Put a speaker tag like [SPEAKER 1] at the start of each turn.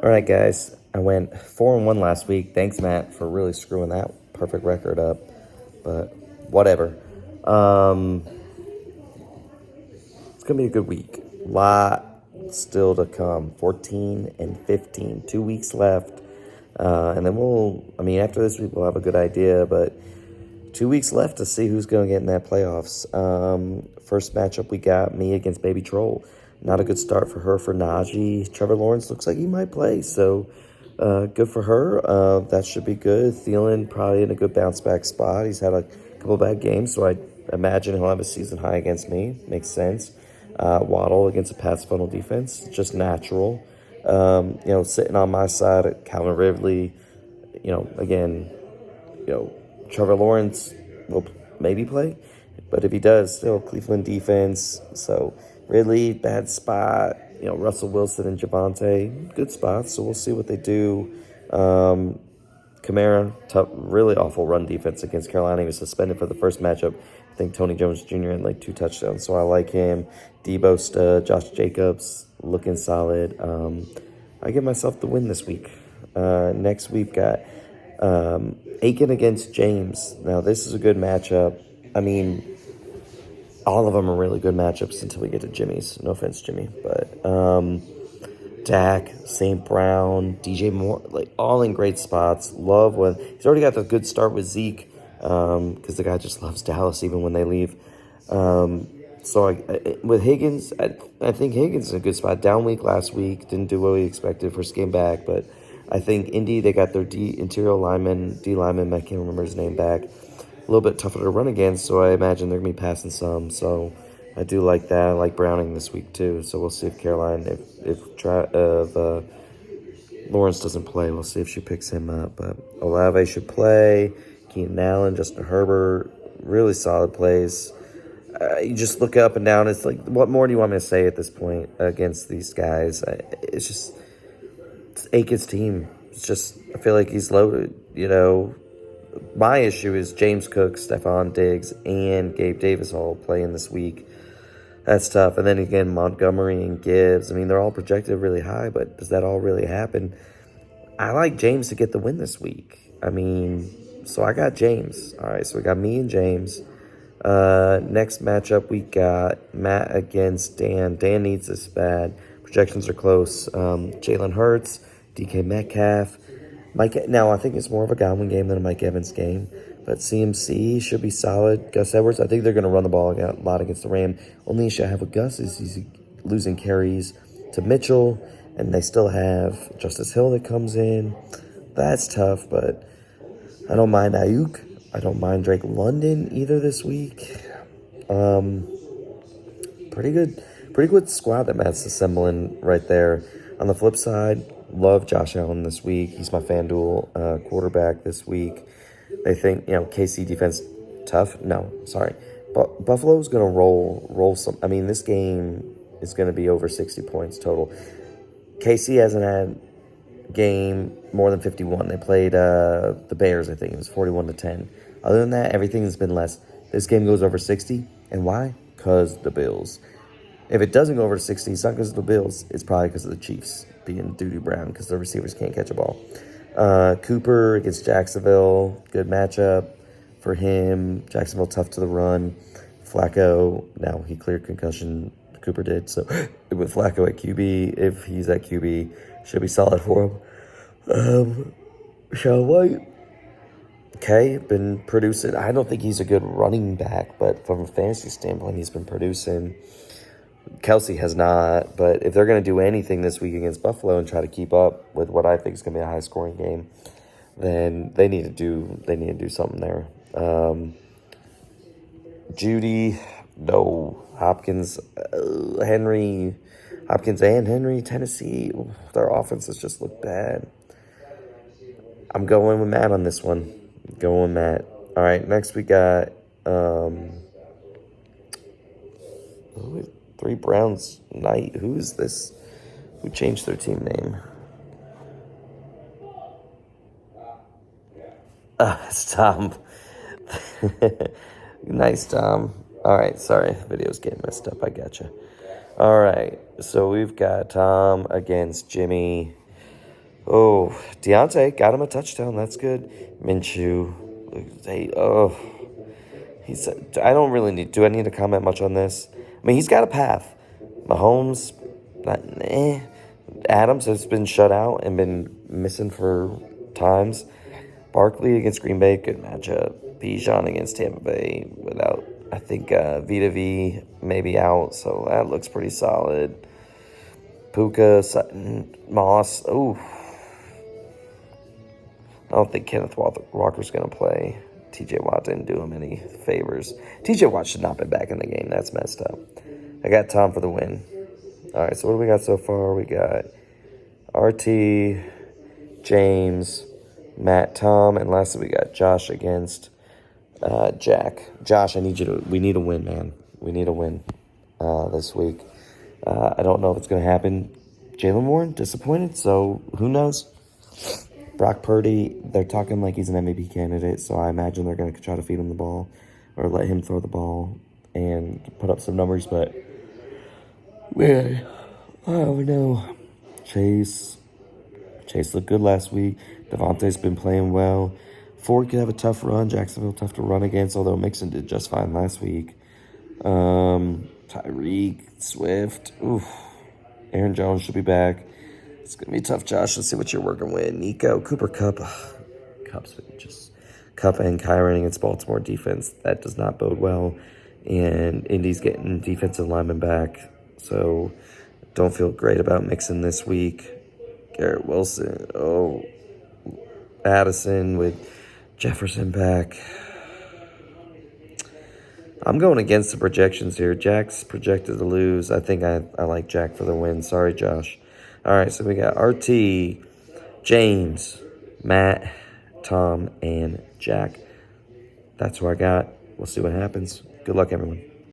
[SPEAKER 1] All right, guys. I went 4-1 last week. Thanks, Matt, for really screwing that perfect record up. But whatever. It's gonna be a good week. Lot still to come. 14 and 15. 2 weeks left. And then after this week, we'll have a good idea. But 2 weeks left to see who's going to get in that playoffs. First matchup we got, me against Baby Troll. Not a good start for her for Najee. Trevor Lawrence looks like he might play, so good for her. That should be good. Thielen probably in a good bounce back spot. He's had a couple bad games, so I imagine he'll have a season high against me. Makes sense. Waddle against a pass funnel defense, just natural. Sitting on my side, Calvin Ridley. Again, Trevor Lawrence will maybe play, but if he does, still Cleveland defense. So Ridley, bad spot. Russell Wilson and Javonte, good spots. So we'll see what they do. Kamara, tough, really awful run defense against Carolina. He was suspended for the first matchup. I think Tony Jones Jr. had like 2 touchdowns, so I like him. Debo stud, Josh Jacobs looking solid. I give myself the win this week. Next we've got Aiken against James. Now, this is a good matchup. All of them are really good matchups until we get to Jimmy's. No offense, Jimmy. But Dak, St. Brown, DJ Moore, all in great spots. Love when he's already got the good start with Zeke because the guy just loves Dallas even when they leave. With Higgins, I think Higgins is in a good spot. Down week last week. Didn't do what we expected first game back, but I think Indy, they got their interior lineman, D lineman, I can't remember his name, back. A little bit tougher to run against, so I imagine they're going to be passing some. So I do like that. I like Browning this week too. So we'll see if Caroline, if Lawrence doesn't play, we'll see if she picks him up. But Olave should play. Keenan Allen, Justin Herbert, really solid plays. You just look up and down. It's like, what more do you want me to say at this point against these guys? It's Aiken's team. I feel like he's loaded, My issue is James Cook, Stephon Diggs, and Gabe Davis all playing this week. That's tough. And then again, Montgomery and Gibbs. They're all projected really high, but does that all really happen? I like James to get the win this week. So I got James. All right, so we got me and James. Next matchup, we got Matt against Dan. Dan needs this bad. Projections are close. Jalen Hurts, DK Metcalf. Now, I think it's more of a Godwin game than a Mike Evans game, but CMC should be solid. Gus Edwards, I think they're going to run the ball a lot against the Ram. Only issue I have with Gus is he's losing carries to Mitchell, and they still have Justice Hill that comes in. That's tough, but I don't mind Ayuk. I don't mind Drake London either this week. Pretty good squad that Matt's assembling right there. On the flip side, love Josh Allen this week. He's my FanDuel quarterback this week. They think, KC defense tough. No, sorry. But Buffalo's going to roll some. This game is going to be over 60 points total. KC hasn't had game more than 51. They played the Bears, I think. It was 41-10. Other than that, everything has been less. This game goes over 60. And why? Because the Bills. If it doesn't go over 60, it's not because of the Bills. It's probably because of the Chiefs being Doo-Doo Brown because the receivers can't catch a ball. Cooper against Jacksonville. Good matchup for him. Jacksonville tough to the run. Flacco, now he cleared concussion. Cooper did. So with Flacco at QB, if he's at QB, should be solid for him. Sean White. Okay, been producing. I don't think he's a good running back, but from a fantasy standpoint, he's been producing. Kelsey has not, but if they're going to do anything this week against Buffalo and try to keep up with what I think is going to be a high-scoring game, then they need to do something there. Judy, no. Hopkins and Henry, Tennessee, their offenses just look bad. I'm going with Matt on this one. Going with Matt. All right, next we got 3 Browns Knight. Who is this? Who changed their team name? It's Tom. Nice, Tom. All right, sorry. Video's getting messed up. I gotcha. All right, so we've got Tom against Jimmy. Oh, Deontay got him a touchdown. That's good. Minshew. Oh, he's. I don't really need. Do I need to comment much on this? I mean, he's got a path. Mahomes, not. Adams has been shut out and been missing for times. Barkley against Green Bay, good matchup. Bijan against Tampa Bay without, I think, Vita V maybe out, so that looks pretty solid. Puka, Sutton, Moss. Ooh. I don't think Kenneth Walker's going to play. TJ Watt didn't do him any favors. TJ Watt should not have been back in the game. That's messed up. I got Tom for the win. All right, so what do we got so far? We got RT, James, Matt, Tom, and lastly we got Josh against Jack. Josh, we need a win, man. We need a win this week. I don't know if it's going to happen. Jaylen Warren, disappointed, so who knows? Brock Purdy, they're talking like he's an MVP candidate, so I imagine they're going to try to feed him the ball or let him throw the ball and put up some numbers, but man, I don't know. Chase looked good last week. Devontae's been playing well. Ford could have a tough run. Jacksonville tough to run against, although Mixon did just fine last week. Tyreek, Swift. Oof. Aaron Jones should be back. It's going to be tough, Josh. Let's see what you're working with. Nico, Cooper Kupp. Kupp's been just Kupp and Kyron against Baltimore defense. That does not bode well. And Indy's getting defensive linemen back. So don't feel great about Mixon this week. Garrett Wilson. Oh, Addison with Jefferson back. I'm going against the projections here. Jack's projected to lose. I think I like Jack for the win. Sorry, Josh. All right, so we got RT, James, Matt, Tom, and Jack. That's who I got. We'll see what happens. Good luck, everyone.